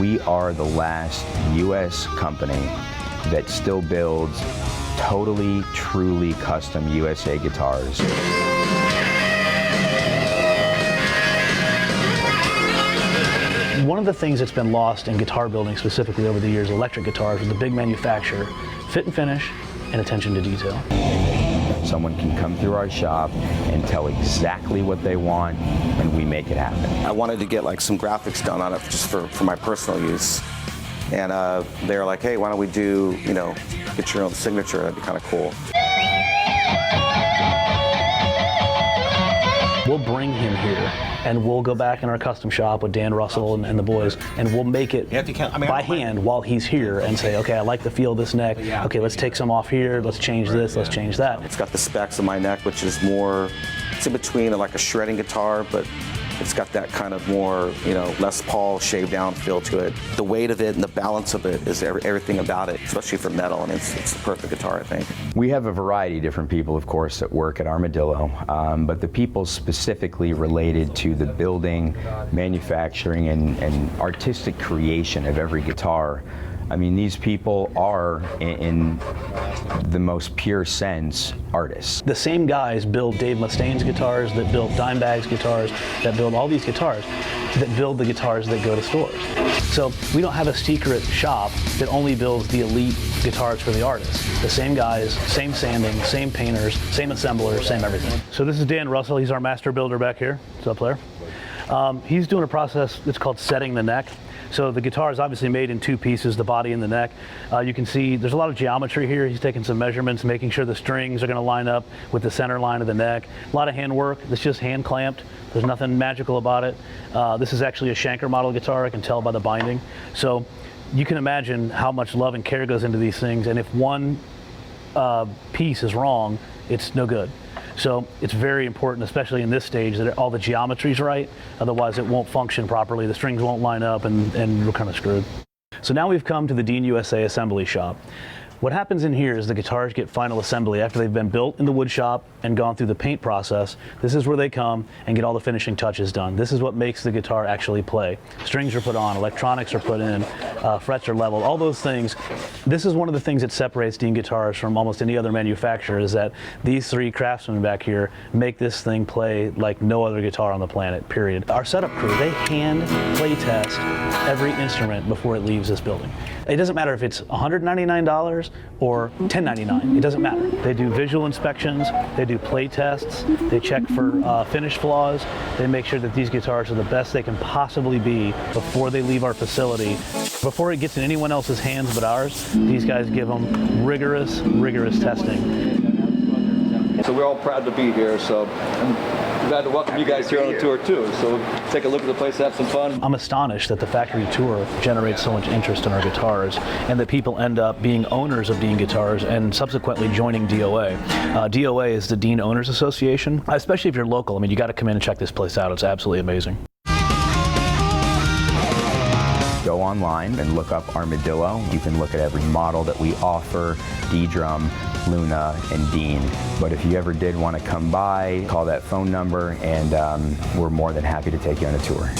We are the last U.S. company that still builds totally, truly custom USA guitars. One of the things that's been lost in guitar building specifically over the years, electric guitars, with the big manufacturer, fit and finish and attention to detail. Someone can come through our shop and tell exactly what they want, and we make it happen. I wanted to get like some graphics done on it just for my personal use. And they were like, hey, why don't we do, get your own signature, that'd be kind of cool. We'll bring him here, and we'll go back in our custom shop with Dan Russell and the boys, and we'll make it by hand while he's here and say, okay, I like the feel of this neck. Okay, let's take some off here. Let's change this. Let's change that. It's got the specs of my neck, which is more, it's in between like a shredding guitar, but it's got that kind of more, Les Paul shaved down feel to it. The weight of it and the balance of it is everything about it, especially for metal, and it's the perfect guitar, I think. We have a variety of different people, of course, that work at Armadillo, but the people specifically related to the building, manufacturing, and artistic creation of every guitar. I mean, these people are, in the most pure sense, artists. The same guys build Dave Mustaine's guitars, that build Dimebag's guitars, that build all these guitars, that build the guitars that go to stores. So we don't have a secret shop that only builds the elite guitars for the artists. The same guys, same sanding, same painters, same assemblers, same everything. So this is Dan Russell. He's our master builder back here. What's up, Blair? He's doing a process that's called setting the neck. So the guitar is obviously made in two pieces, the body and the neck. You can see there's a lot of geometry here. He's taking some measurements, making sure the strings are going to line up with the center line of the neck. A lot of hand work. It's just hand clamped. There's nothing magical about it. This is actually a Shanker model guitar. I can tell by the binding. So you can imagine how much love and care goes into these things. And if one piece is wrong, it's no good. So it's very important, especially in this stage, that all the geometry's right. Otherwise, it won't function properly. The strings won't line up, and we're kind of screwed. So now we've come to the Dean USA assembly shop. What happens in here is the guitars get final assembly after they've been built in the wood shop and gone through the paint process. This is where they come and get all the finishing touches done. This is what makes the guitar actually play. Strings are put on, electronics are put in, frets are leveled, all those things. This is one of the things that separates Dean guitars from almost any other manufacturer, is that these three craftsmen back here make this thing play like no other guitar on the planet, period. Our setup crew, they hand play test every instrument before it leaves this building. It doesn't matter if it's $199 or $10.99, it doesn't matter. They do visual inspections, they do play tests, they check for finish flaws, they make sure that these guitars are the best they can possibly be before they leave our facility. Before it gets in anyone else's hands but ours, these guys give them rigorous testing. So we're all proud to be here, so I'm glad to welcome you guys here on the tour too. So take a look at the place, have some fun. I'm astonished that the factory tour generates so much interest in our guitars, and that people end up being owners of Dean guitars and subsequently joining DOA. DOA is the Dean Owners Association. Especially if you're local, I mean, you got to come in and check this place out. It's absolutely amazing. Go online and look up Armadillo. You can look at every model that we offer, D-Drum, Luna, and Dean. But if you ever did want to come by, call that phone number, and we're more than happy to take you on a tour.